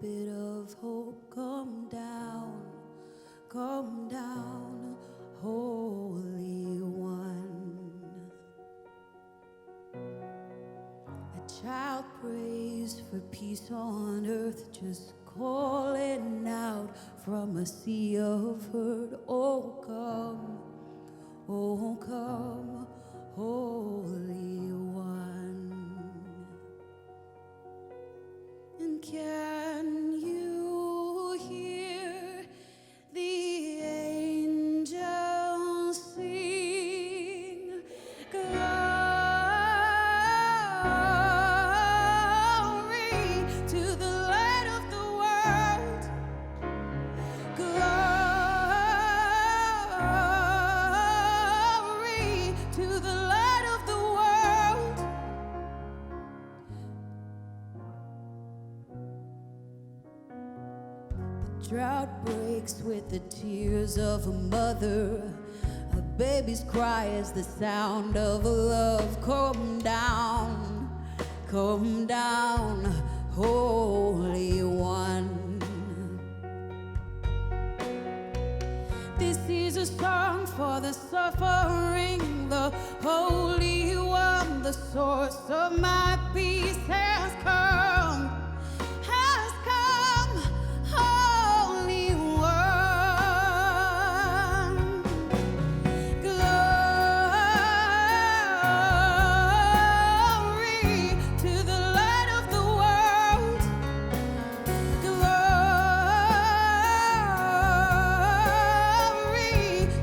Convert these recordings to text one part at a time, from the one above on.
bit of hope. Come down, Holy One. A child prays for peace on earth, just calling out from a sea of hurt. Oh, come, Holy One. And can you hear the angels sing? Glory to the light of the world. Glory to the light of the world. The drought breaks with the tears of a mother. A baby's cry is the sound of love. Come down, Holy One. This is a song for the suffering. The Holy One, the source of my peace, has come, Holy One. Glory to the light of the world. Glory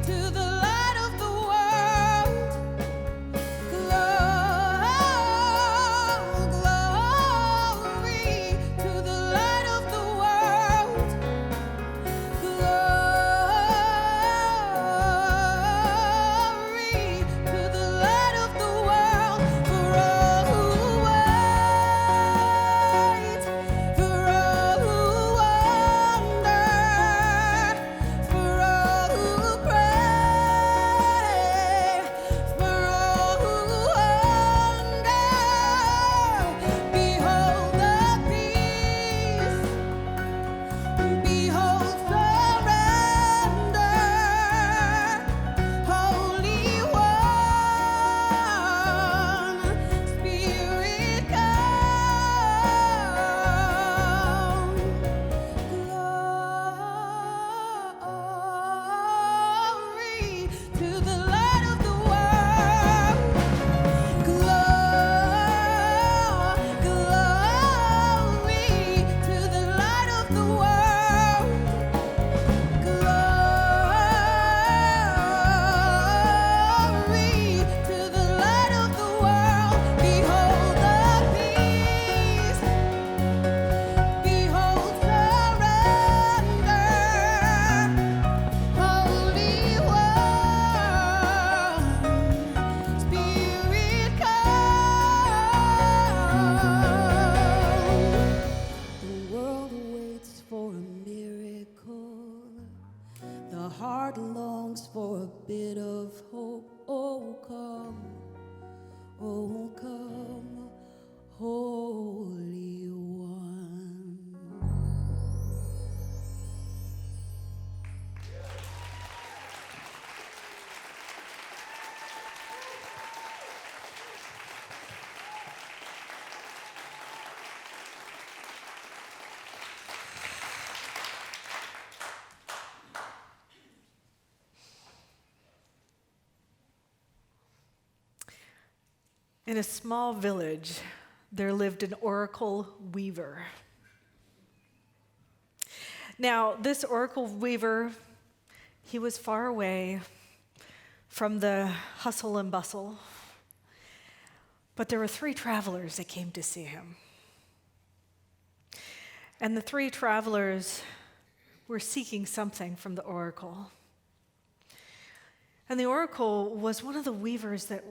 to the light of the world. Glory to the light of the world. Glory to the light of the world. For all who wait, for all who wonder, for all who pray, for all who hunger. Behold the peace, behold surrender. Holy One, Spirit come. Glory to the light of the world. Glory to the light of the world. Glory to the light of the world. Behold the peace, behold surrender. Holy One, Spirit come. The world waits for a miracle. The heart longs for a bit of hope. Oh, come, Holy One. In a small village, there lived an oracle weaver. Now, this oracle weaver, he was far away from the hustle and bustle, but there were 3 travelers that came to see him. And the 3 travelers were seeking something from the oracle. And the oracle was one of the weavers that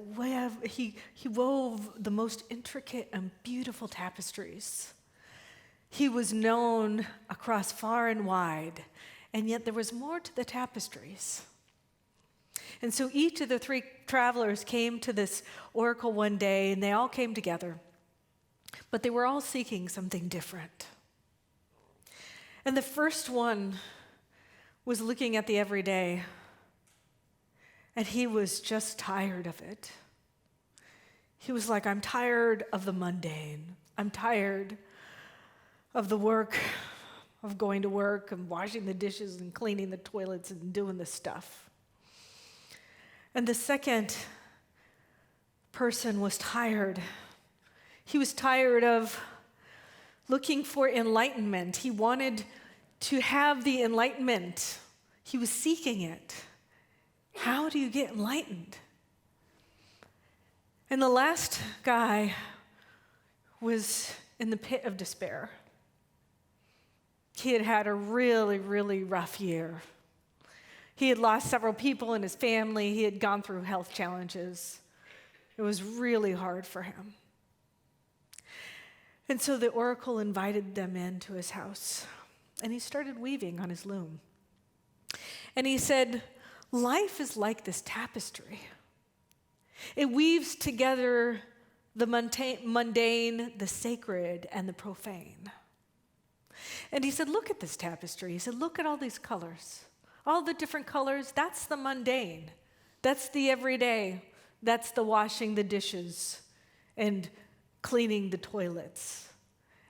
he wove the most intricate and beautiful tapestries. He was known across far and wide, and yet there was more to the tapestries. And so each of the 3 travelers came to this oracle one day, and they all came together, but they were all seeking something different. And the first one was looking at the everyday, and he was just tired of it. He was like, I'm tired of the mundane. I'm tired of the work, of going to work and washing the dishes and cleaning the toilets and doing the stuff. And the second person was tired. He was tired of looking for enlightenment. He wanted to have the enlightenment. He was seeking it. How do you get enlightened? And the last guy was in the pit of despair. He had had a really, really rough year. He had lost several people in his family. He had gone through health challenges. It was really hard for him. And so the oracle invited them into his house, and he started weaving on his loom. And he said, life is like this tapestry. It weaves together the mundane, the sacred, and the profane. And he said, look at this tapestry. He said, look at all these colors. All the different colors, that's the mundane. That's the everyday. That's the washing the dishes and cleaning the toilets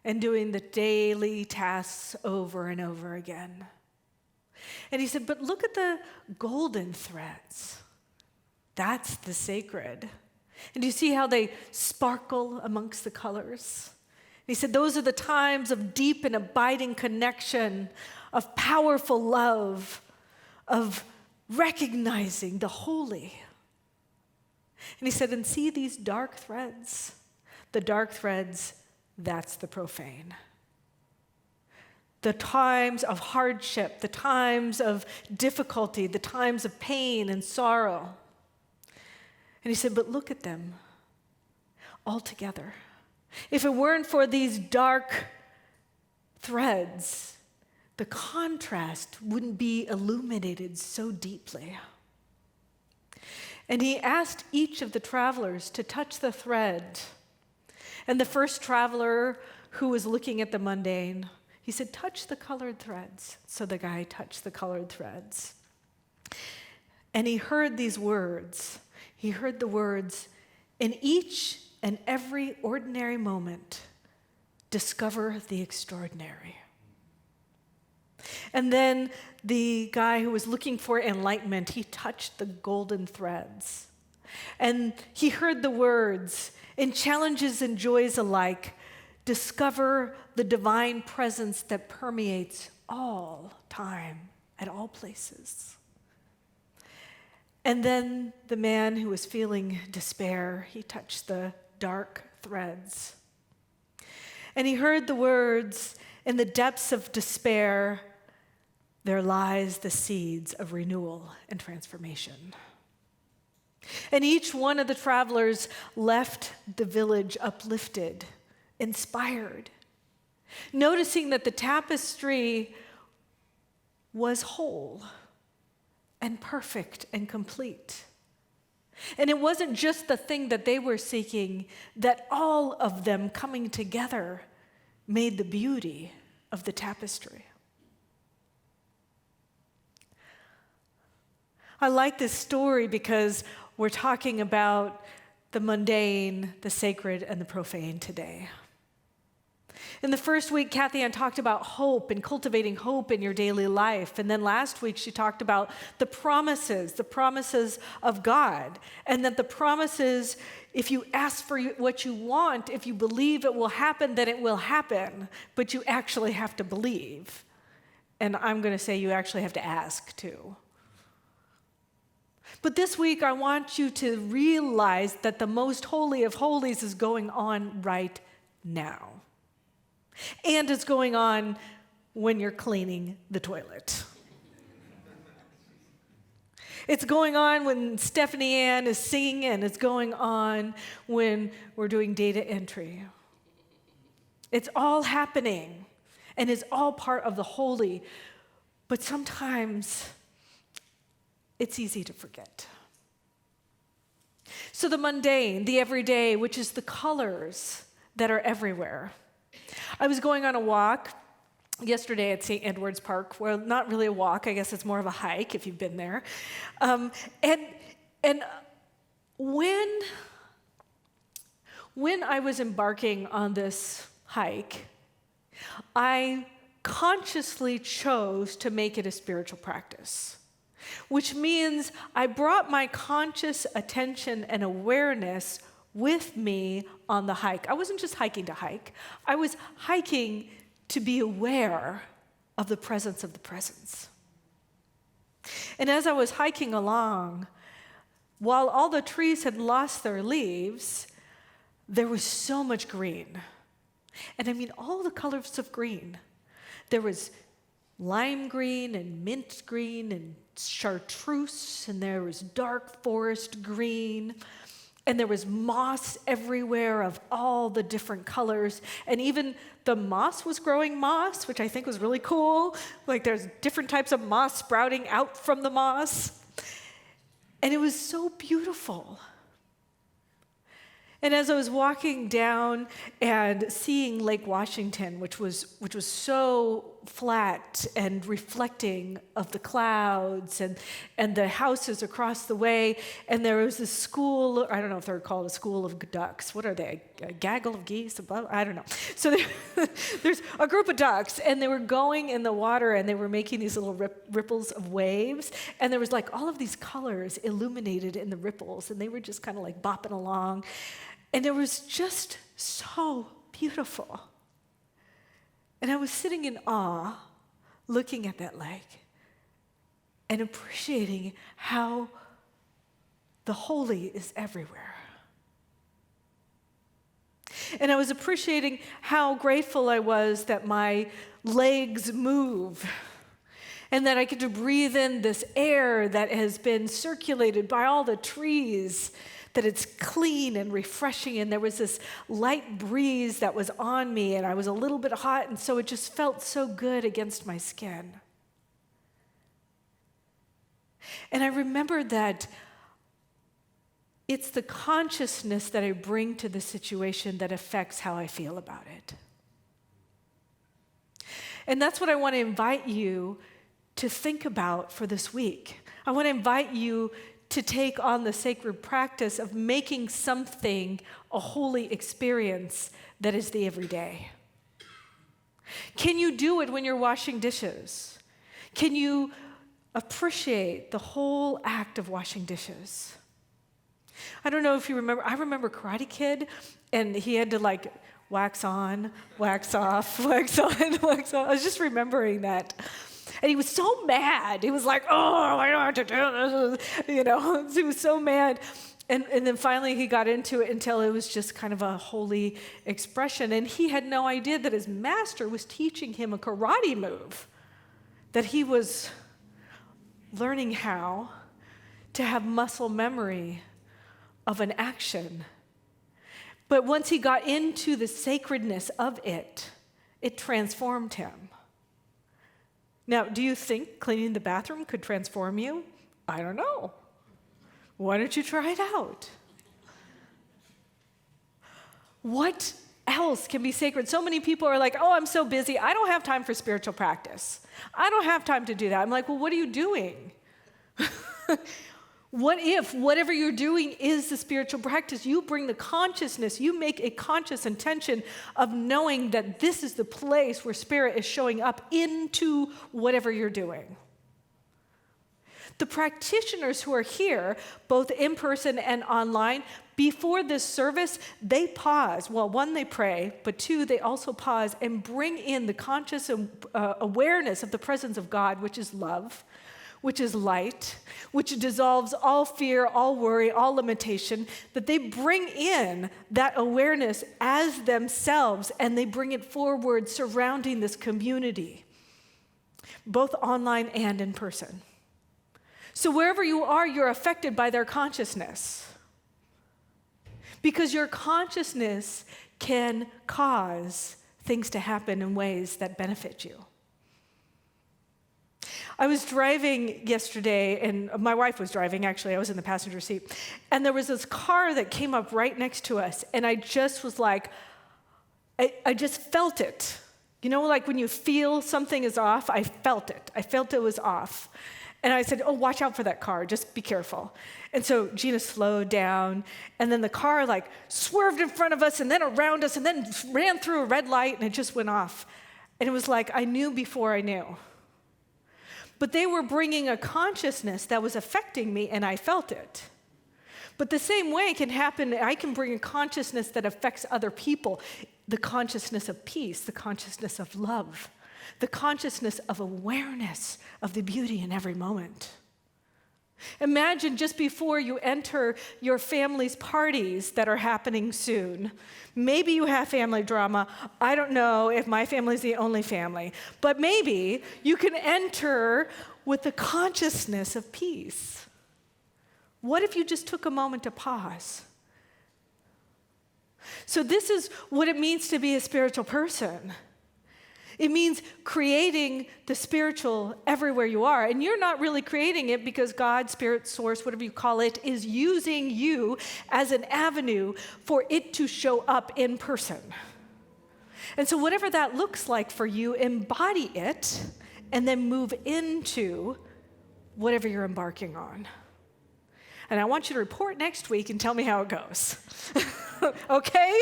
and doing the daily tasks over and over again. And he said, but look at the golden threads. That's the sacred. And do you see how they sparkle amongst the colors? And he said, those are the times of deep and abiding connection, of powerful love, of recognizing the holy. And he said, and see these dark threads? The dark threads, that's the profane. The times of hardship, the times of difficulty, the times of pain and sorrow. And he said, but look at them all together. If it weren't for these dark threads, the contrast wouldn't be illuminated so deeply. And he asked each of the travelers to touch the thread. And the first traveler who was looking at the mundane, he said, touch the colored threads. So the guy touched the colored threads. And he heard these words. He heard the words, in each and every ordinary moment, discover the extraordinary. And then the guy who was looking for enlightenment, he touched the golden threads. And he heard the words, in challenges and joys alike, discover the divine presence that permeates all time at all places. And then the man who was feeling despair, he touched the dark threads. And he heard the words, in the depths of despair, there lies the seeds of renewal and transformation. And each one of the travelers left the village uplifted, inspired, noticing that the tapestry was whole and perfect and complete. And it wasn't just the thing that they were seeking, that all of them coming together made the beauty of the tapestry. I like this story because we're talking about the mundane, the sacred, and the profane today. In the first week, Kathy Ann talked about hope and cultivating hope in your daily life. And then last week, she talked about the promises of God. And that the promises, if you ask for what you want, if you believe it will happen, then it will happen. But you actually have to believe. And I'm going to say you actually have to ask too. But this week, I want you to realize that the most holy of holies is going on right now. And it's going on when you're cleaning the toilet. It's going on when Stephanie Ann is singing, and it's going on when we're doing data entry. It's all happening, and it's all part of the holy. But sometimes it's easy to forget. So the mundane, the everyday, which is the colors that are everywhere. I was going on a walk yesterday at St. Edward's Park. Well, not really a walk. I guess it's more of a hike if you've been there. And when I was embarking on this hike, I consciously chose to make it a spiritual practice, which means I brought my conscious attention and awareness with me on the hike. I wasn't just hiking to hike. I was hiking to be aware of the presence of the presence. And as I was hiking along, while all the trees had lost their leaves, there was so much green. And I mean all the colors of green. There was lime green and mint green and chartreuse, and there was dark forest green, and there was moss everywhere of all the different colors, and even the moss was growing moss, which I think was really cool. Like there's different types of moss sprouting out from the moss. And it was so beautiful. And as I was walking down and seeing Lake Washington, which was so flat and reflecting of the clouds and the houses across the way, and there was this school, I don't know if they're called a school of ducks. What are they? A gaggle of geese? I don't know. So there's a group of ducks, and they were going in the water, and they were making these little ripples of waves, and there was like all of these colors illuminated in the ripples, and they were just kind of like bopping along. And it was just so beautiful. And I was sitting in awe, looking at that lake and appreciating how the holy is everywhere. And I was appreciating how grateful I was that my legs move and that I get to breathe in this air that has been circulated by all the trees, that it's clean and refreshing, and there was this light breeze that was on me, and I was a little bit hot, and so it just felt so good against my skin. And I remembered that it's the consciousness that I bring to the situation that affects how I feel about it. And that's what I want to invite you to think about for this week. I want to invite you to take on the sacred practice of making something a holy experience that is the everyday. Can you do it when you're washing dishes? Can you appreciate the whole act of washing dishes? I don't know if you remember, I remember Karate Kid, and he had to like wax on, wax off, wax on, wax off. I was just remembering that. And he was so mad. He was like, oh, I don't have to do this. You know, he was so mad. And then finally he got into it until it was just kind of a holy expression. And he had no idea that his master was teaching him a karate move, that he was learning how to have muscle memory of an action. But once he got into the sacredness of it, it transformed him. Now, do you think cleaning the bathroom could transform you? I don't know. Why don't you try it out? What else can be sacred? So many people are like, oh, I'm so busy. I don't have time for spiritual practice. I don't have time to do that. I'm like, well, what are you doing? What if whatever you're doing is the spiritual practice? You bring the consciousness, you make a conscious intention of knowing that this is the place where spirit is showing up into whatever you're doing. The practitioners who are here, both in person and online, before this service, they pause. Well, one, they pray, but two, they also pause and bring in the conscious awareness of the presence of God, which is love, which is light, which dissolves all fear, all worry, all limitation, that they bring in that awareness as themselves, and they bring it forward surrounding this community, both online and in person. So wherever you are, you're affected by their consciousness, because your consciousness can cause things to happen in ways that benefit you. I was driving yesterday, and my wife was driving, actually. I was in the passenger seat. And there was this car that came up right next to us, and I just was like, I just felt it. You know, like when you feel something is off, I felt it. I felt it was off. And I said, oh, watch out for that car. Just be careful. And so Gina slowed down, and then the car like swerved in front of us and then around us and then ran through a red light, and it just went off. And it was like I knew before I knew. But they were bringing a consciousness that was affecting me, and I felt it. But the same way can happen, I can bring a consciousness that affects other people, the consciousness of peace, the consciousness of love, the consciousness of awareness of the beauty in every moment. Imagine just before you enter your family's parties that are happening soon. Maybe you have family drama. I don't know if my family's the only family, but maybe you can enter with the consciousness of peace. What if you just took a moment to pause? So this is what it means to be a spiritual person. It means creating the spiritual everywhere you are. And you're not really creating it because God, Spirit, Source, whatever you call it, is using you as an avenue for it to show up in person. And so whatever that looks like for you, embody it and then move into whatever you're embarking on. And I want you to report next week and tell me how it goes. Okay?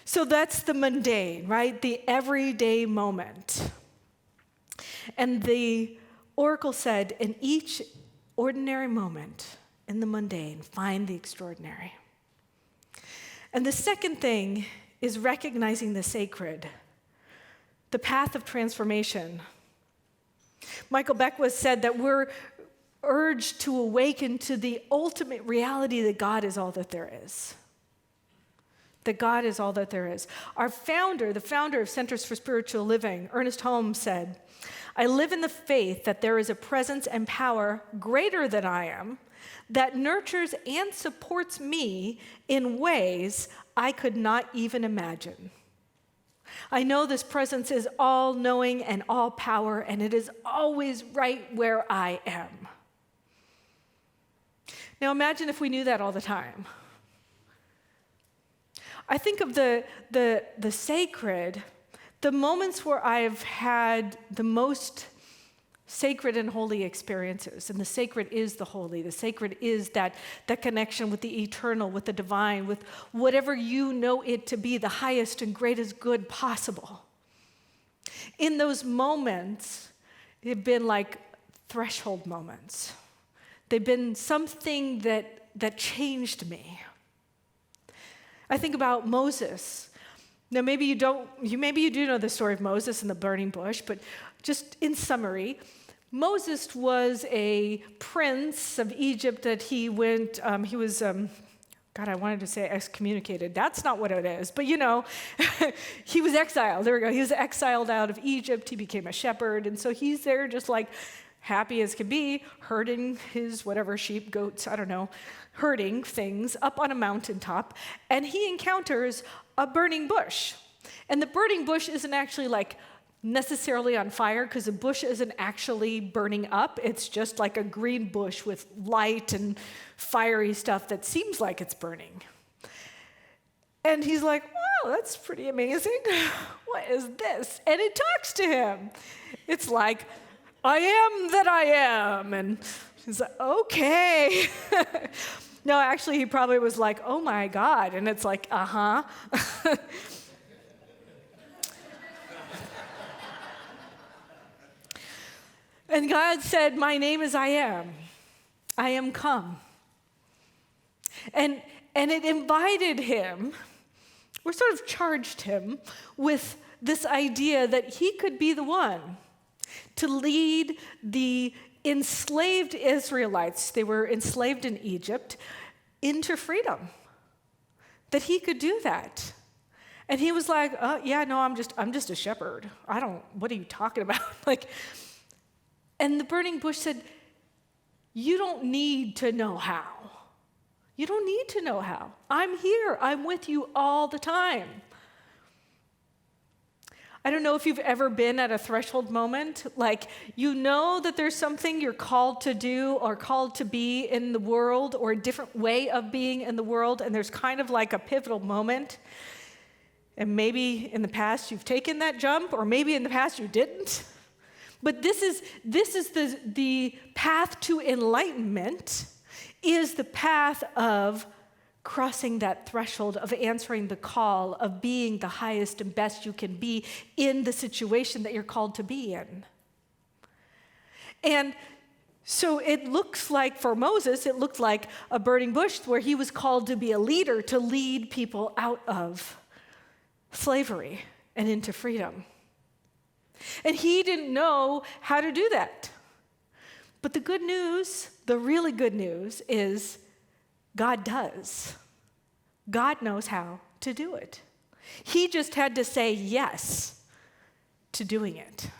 So that's the mundane, right? The everyday moment. And the oracle said, in each ordinary moment, in the mundane, find the extraordinary. And the second thing is recognizing the sacred, the path of transformation. Michael Beckwith said that we're urged to awaken to the ultimate reality that God is all that there is. That God is all that there is. Our founder, the founder of Centers for Spiritual Living, Ernest Holmes, said, I live in the faith that there is a presence and power greater than I am that nurtures and supports me in ways I could not even imagine. I know this presence is all-knowing and all-power, and it is always right where I am. Now imagine if we knew that all the time. I think of the sacred, the moments where I've had the most sacred and holy experiences. And the sacred is the holy. The sacred is that connection with the eternal, with the divine, with whatever you know it to be, the highest and greatest good possible. In those moments, they've been like threshold moments. They've been something that changed me. I think about Moses. Now, maybe you do know the story of Moses and the burning bush, but just in summary, Moses was a prince of Egypt that he was I wanted to say excommunicated. That's not what it is, but he was exiled. There we go. He was exiled out of Egypt. He became a shepherd, and so he's there just like happy as can be, herding his whatever sheep, goats, I don't know, herding things up on a mountaintop, and he encounters a burning bush. And the burning bush isn't actually like necessarily on fire because the bush isn't actually burning up. It's just like a green bush with light and fiery stuff that seems like it's burning. And he's like, wow, that's pretty amazing. What is this? And it talks to him. It's like, I am that I am. And he's like, okay. No, actually, he probably was like, oh my God. And it's like, uh-huh. And God said, my name is I am. I am come. And it invited him, or sort of charged him, with this idea that he could be the one to lead the enslaved Israelites, they were enslaved in Egypt, into freedom. That he could do that. And he was like, yeah, no, I'm just a shepherd. What are you talking about? And the burning bush said, you don't need to know how. You don't need to know how. I'm here. I'm with you all the time. I don't know if you've ever been at a threshold moment, you know that there's something you're called to do or called to be in the world or a different way of being in the world, and there's kind of like a pivotal moment. And maybe in the past you've taken that jump, or maybe in the past you didn't. But this is the path to enlightenment, is the path of crossing that threshold, of answering the call, of being the highest and best you can be in the situation that you're called to be in. And so it looks like, for Moses, it looked like a burning bush where he was called to be a leader, to lead people out of slavery and into freedom. And he didn't know how to do that. But the good news, the really good news, is God does. God knows how to do it. He just had to say yes to doing it.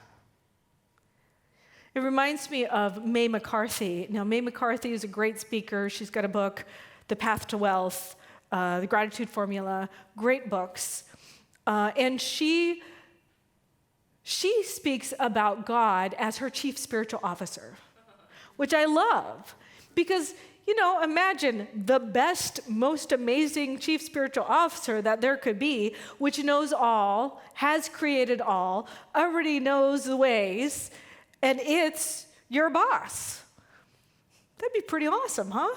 It reminds me of Mae McCarthy. Now, Mae McCarthy is a great speaker. She's got a book, The Path to Wealth, The Gratitude Formula, great books. And she speaks about God as her chief spiritual officer, which I love. Because, imagine the best, most amazing chief spiritual officer that there could be, which knows all, has created all, already knows the ways, and it's your boss. That'd be pretty awesome, huh?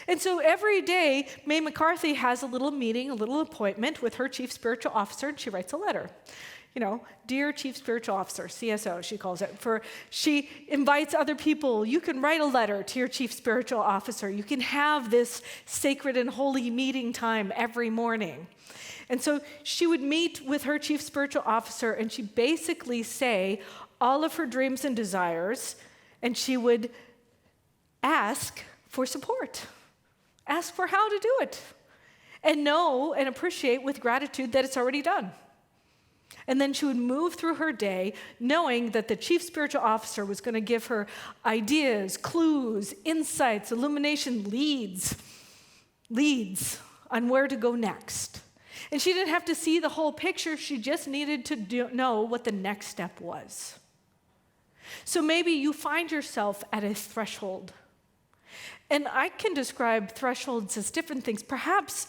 And so every day, Mae McCarthy has a little meeting, a little appointment with her chief spiritual officer, and she writes a letter. Dear Chief Spiritual Officer, CSO, she calls it. She invites other people. You can write a letter to your Chief Spiritual Officer. You can have this sacred and holy meeting time every morning. And so she would meet with her Chief Spiritual Officer, and she'd basically say all of her dreams and desires, and she would ask for support, ask for how to do it, and know and appreciate with gratitude that it's already done. And then she would move through her day knowing that the chief spiritual officer was going to give her ideas, clues, insights, illumination, leads on where to go next. And she didn't have to see the whole picture. She just needed to know what the next step was. So maybe you find yourself at a threshold. And I can describe thresholds as different things. Perhaps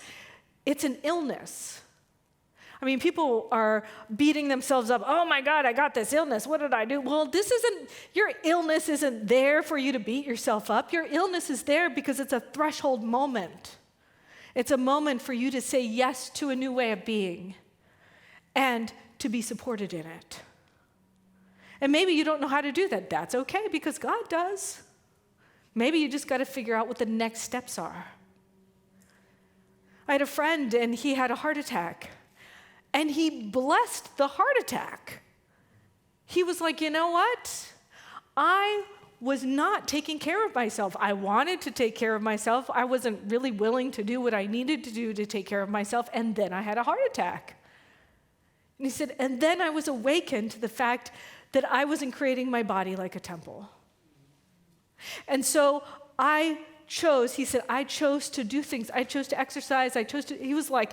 it's an illness. People are beating themselves up. Oh my God, I got this illness. What did I do? Well, your illness isn't there for you to beat yourself up. Your illness is there because it's a threshold moment. It's a moment for you to say yes to a new way of being and to be supported in it. And maybe you don't know how to do that. That's okay, because God does. Maybe you just got to figure out what the next steps are. I had a friend, and he had a heart attack. And he blessed the heart attack. He was like, you know what? I was not taking care of myself. I wanted to take care of myself. I wasn't really willing to do what I needed to do to take care of myself. And then I had a heart attack. And he said, and then I was awakened to the fact that I wasn't creating my body like a temple. And so I chose to do things. I chose to exercise. He was like,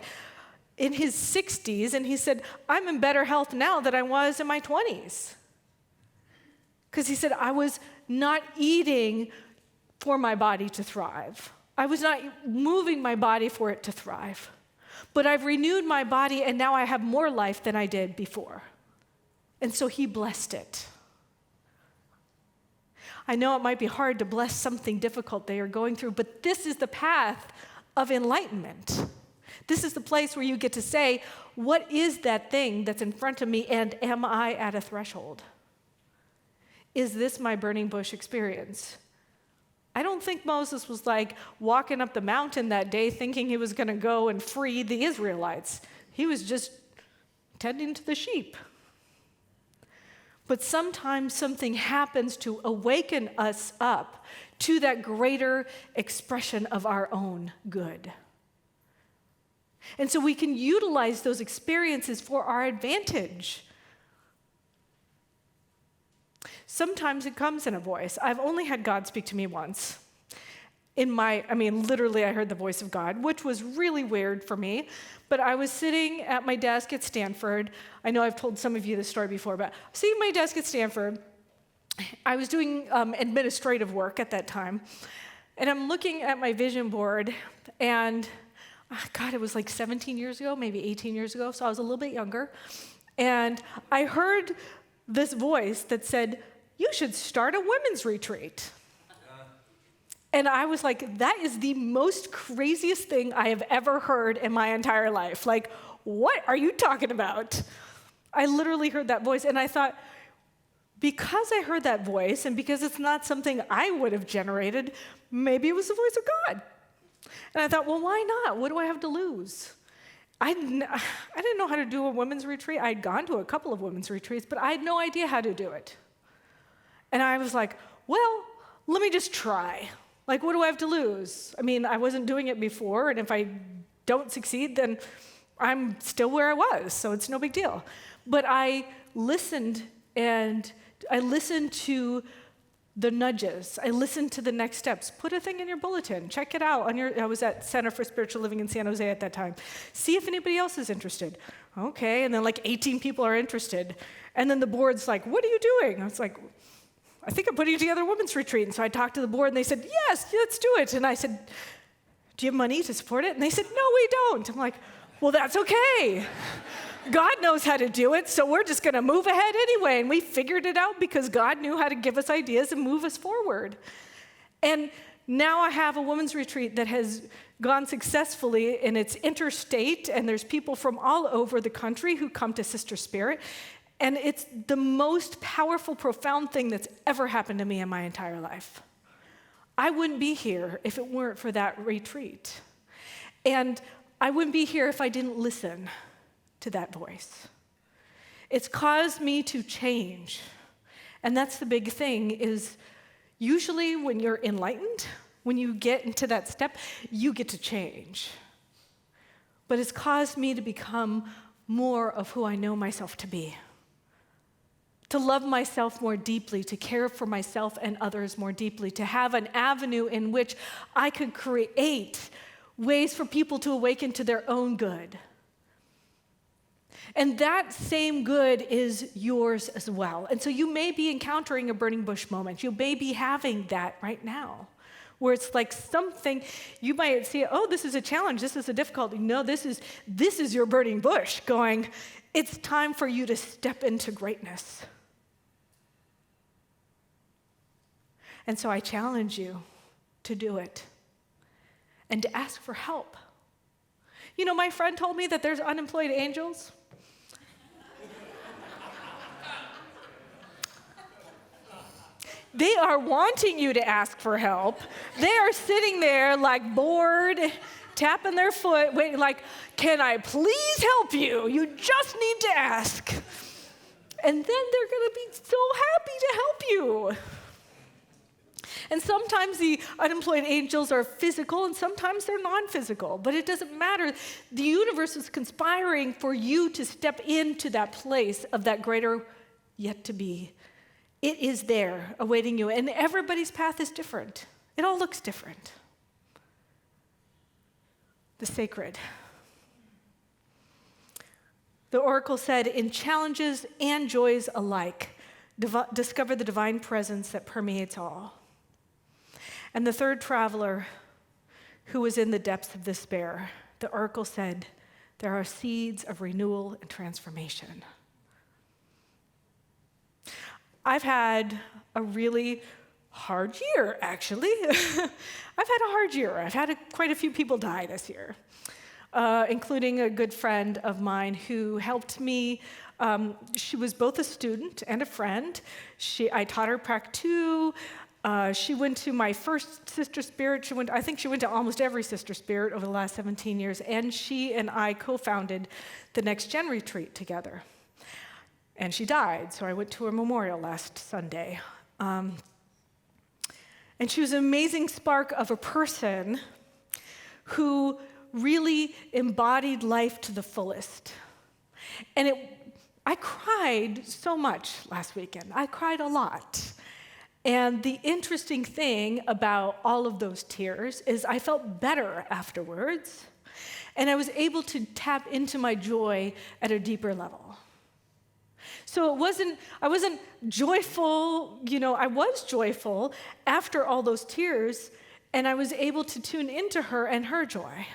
in his 60s, and he said, I'm in better health now than I was in my 20s. Because he said, I was not eating for my body to thrive. I was not moving my body for it to thrive. But I've renewed my body, and now I have more life than I did before. And so he blessed it. I know it might be hard to bless something difficult they are going through, but this is the path of enlightenment. This is the place where you get to say, what is that thing that's in front of me, and am I at a threshold? Is this my burning bush experience? I don't think Moses was like walking up the mountain that day thinking he was going to go and free the Israelites. He was just tending to the sheep. But sometimes something happens to awaken us up to that greater expression of our own good. And so we can utilize those experiences for our advantage. Sometimes it comes in a voice. I've only had God speak to me once. Literally I heard the voice of God, which was really weird for me. But I was sitting at my desk at Stanford. I know I've told some of you this story before, but sitting at my desk at Stanford, I was doing administrative work at that time. And I'm looking at my vision board, and God, it was like 17 years ago, maybe 18 years ago, so I was a little bit younger. And I heard this voice that said, you should start a women's retreat. And I was like, that is the most craziest thing I have ever heard in my entire life. Like, what are you talking about? I literally heard that voice, and I thought, because I heard that voice, and because it's not something I would have generated, maybe it was the voice of God. And I thought, well, why not? What do I have to lose? I didn't know how to do a women's retreat. I'd gone to a couple of women's retreats, but I had no idea how to do it. And I was like, well, let me just try. Like, what do I have to lose? I mean, I wasn't doing it before, and if I don't succeed, then I'm still where I was, so it's no big deal. But I listened, and I listened to the nudges. I listened to the next steps. Put a thing in your bulletin. Check it out. I was at Center for Spiritual Living in San Jose at that time. See if anybody else is interested. Okay, and then like 18 people are interested. And then the board's like, what are you doing? I was like, I think I'm putting together a women's retreat. And so I talked to the board, and they said, yes, let's do it. And I said, do you have money to support it? And they said, no, we don't. I'm like, well, that's okay. God knows how to do it, so we're just going to move ahead anyway. And we figured it out because God knew how to give us ideas and move us forward. And now I have a women's retreat that has gone successfully, and it's interstate, and there's people from all over the country who come to Sister Spirit. And it's the most powerful, profound thing that's ever happened to me in my entire life. I wouldn't be here if it weren't for that retreat. And I wouldn't be here if I didn't listen to that voice. It's caused me to change. And that's the big thing, is usually when you're enlightened, when you get into that step, you get to change. But it's caused me to become more of who I know myself to be. To love myself more deeply, to care for myself and others more deeply, to have an avenue in which I could create ways for people to awaken to their own good. And that same good is yours as well. And so you may be encountering a burning bush moment. You may be having that right now, where it's like something, you might see, oh, this is a challenge, this is a difficulty. No, this is your burning bush going, it's time for you to step into greatness. And so I challenge you to do it and to ask for help. You know, my friend told me that there's unemployed angels. They are wanting you to ask for help. They are sitting there like bored, tapping their foot, waiting like, can I please help you? You just need to ask. And then they're going to be so happy to help you. And sometimes the unemployed angels are physical, and sometimes they're non-physical, but it doesn't matter. The universe is conspiring for you to step into that place of that greater yet to be. It is there awaiting you, and everybody's path is different. It all looks different. The sacred. The oracle said, in challenges and joys alike, discover the divine presence that permeates all. And the third traveler who was in the depths of despair, the oracle said, there are seeds of renewal and transformation. I've had a really hard year, actually. I've had a hard year. I've had quite a few people die this year, including a good friend of mine who helped me. She was both a student and a friend. I taught her Prac 2. She went to my first Sister Spirit. I think she went to almost every Sister Spirit over the last 17 years, and she and I co-founded the Next Gen Retreat together. And she died, so I went to her memorial last Sunday. And she was an amazing spark of a person who really embodied life to the fullest. And I cried so much last weekend. I cried a lot. And the interesting thing about all of those tears is I felt better afterwards, and I was able to tap into my joy at a deeper level. So I wasn't joyful, I was joyful after all those tears, and I was able to tune into her and her joy.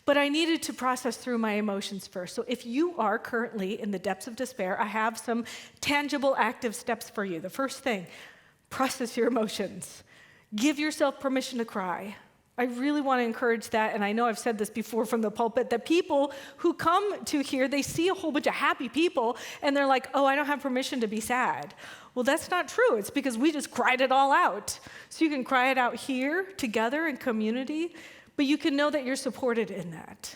But I needed to process through my emotions first. So if you are currently in the depths of despair, I have some tangible, active steps for you. The first thing, process your emotions. Give yourself permission to cry. I really want to encourage that, and I know I've said this before from the pulpit, that people who come to here, they see a whole bunch of happy people, and they're like, oh, I don't have permission to be sad. Well, that's not true. It's because we just cried it all out. So you can cry it out here together in community, but you can know that you're supported in that.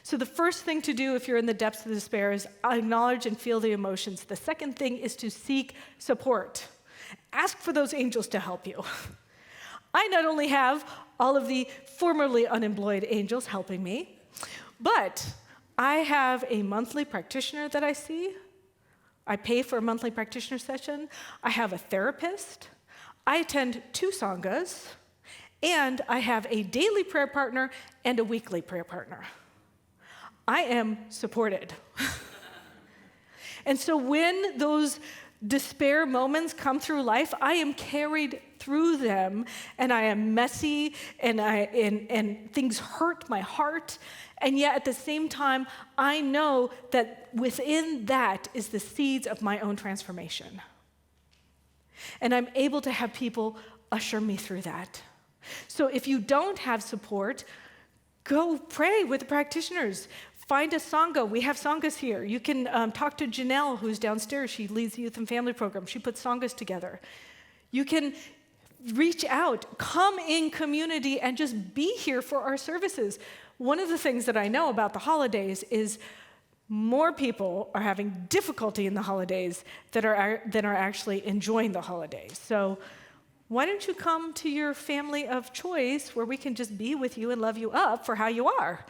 So the first thing to do if you're in the depths of despair is acknowledge and feel the emotions. The second thing is to seek support. Ask for those angels to help you. I not only have all of the formerly unemployed angels helping me, but I have a monthly practitioner that I see. I pay for a monthly practitioner session. I have a therapist. I attend 2 sanghas, and I have a daily prayer partner and a weekly prayer partner. I am supported. And so when those despair moments come through life, I am carried through them, and I am messy, and things hurt my heart, and yet at the same time, I know that within that is the seeds of my own transformation. And I'm able to have people usher me through that. So if you don't have support, go pray with the practitioners. Find a sangha. We have sanghas here. You can talk to Janelle, who's downstairs. She leads the youth and family program. She puts sanghas together. You can reach out, come in community, and just be here for our services. One of the things that I know about the holidays is more people are having difficulty in the holidays than are actually enjoying the holidays. So why don't you come to your family of choice where we can just be with you and love you up for how you are?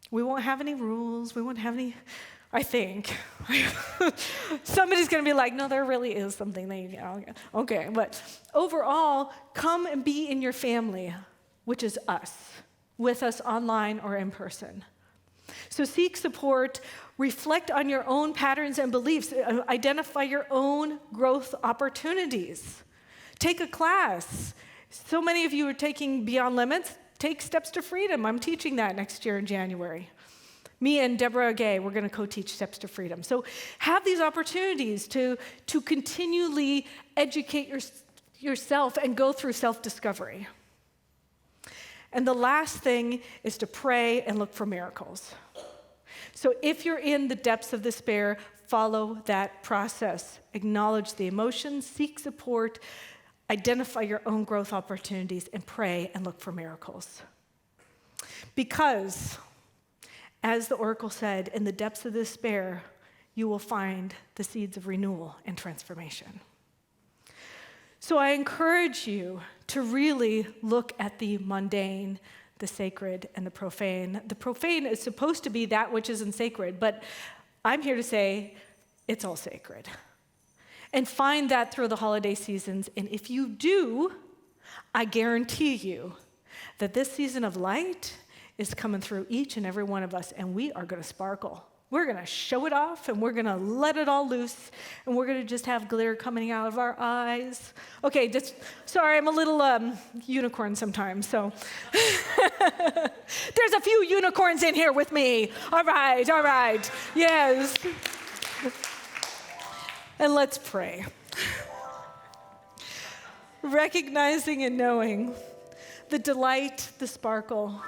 We won't have any rules. We won't have any, I think. Somebody's going to be like, no, there really is something that you know. Okay, but overall, come and be in your family, which is us, with us online or in person. So seek support, reflect on your own patterns and beliefs, identify your own growth opportunities. Take a class. So many of you are taking Beyond Limits. Take Steps to Freedom. I'm teaching that next year in January. Me and Deborah Gay, we're going to co-teach Steps to Freedom. So have these opportunities to continually educate yourself and go through self-discovery. And the last thing is to pray and look for miracles. So if you're in the depths of despair, follow that process. Acknowledge the emotions, seek support, identify your own growth opportunities, and pray and look for miracles. Because, as the oracle said, in the depths of despair, you will find the seeds of renewal and transformation. So I encourage you to really look at the mundane, the sacred, and the profane. The profane is supposed to be that which isn't sacred, but I'm here to say it's all sacred. And find that through the holiday seasons. And if you do, I guarantee you that this season of light is coming through each and every one of us, and we are going to sparkle. We're going to show it off, and we're going to let it all loose, and we're going to just have glitter coming out of our eyes. Okay, sorry, I'm a little unicorn sometimes, so. There's a few unicorns in here with me. All right, yes. And let's pray. Recognizing and knowing the delight, the sparkle,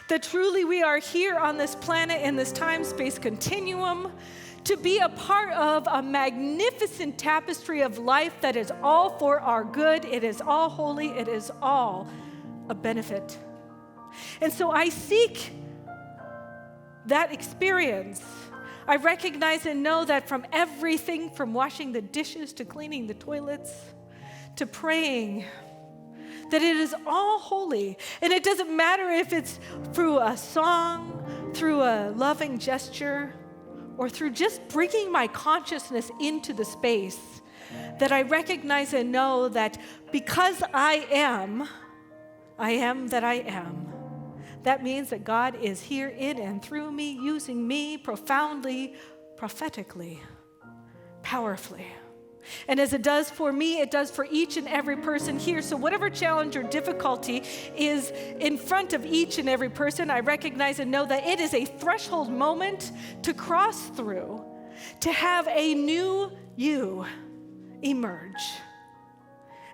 that truly we are here on this planet in this time-space continuum to be a part of a magnificent tapestry of life that is all for our good. It is all holy. It is all a benefit. And so I seek that experience. I recognize and know that from everything from washing the dishes to cleaning the toilets to praying, that it is all holy. And it doesn't matter if it's through a song, through a loving gesture, or through just bringing my consciousness into the space, that I recognize and know that because I am that I am. That means that God is here in and through me, using me profoundly, prophetically, powerfully. And as it does for me, it does for each and every person here. So whatever challenge or difficulty is in front of each and every person, I recognize and know that it is a threshold moment to cross through, to have a new you emerge.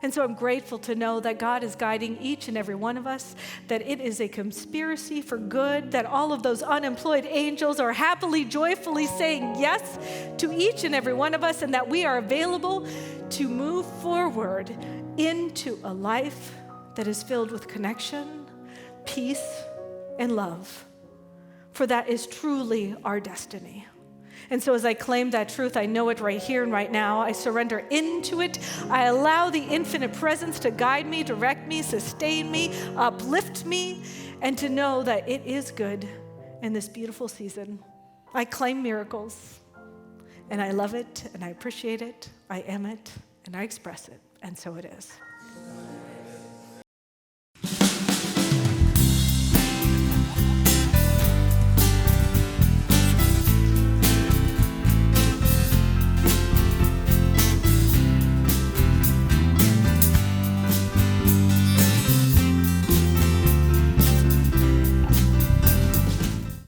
And so I'm grateful to know that God is guiding each and every one of us, that it is a conspiracy for good, that all of those unemployed angels are happily, joyfully saying yes to each and every one of us, and that we are available to move forward into a life that is filled with connection, peace, and love. For that is truly our destiny. And so as I claim that truth, I know it right here and right now. I surrender into it. I allow the infinite presence to guide me, direct me, sustain me, uplift me, and to know that it is good in this beautiful season. I claim miracles, and I love it, and I appreciate it. I am it, and I express it, and so it is.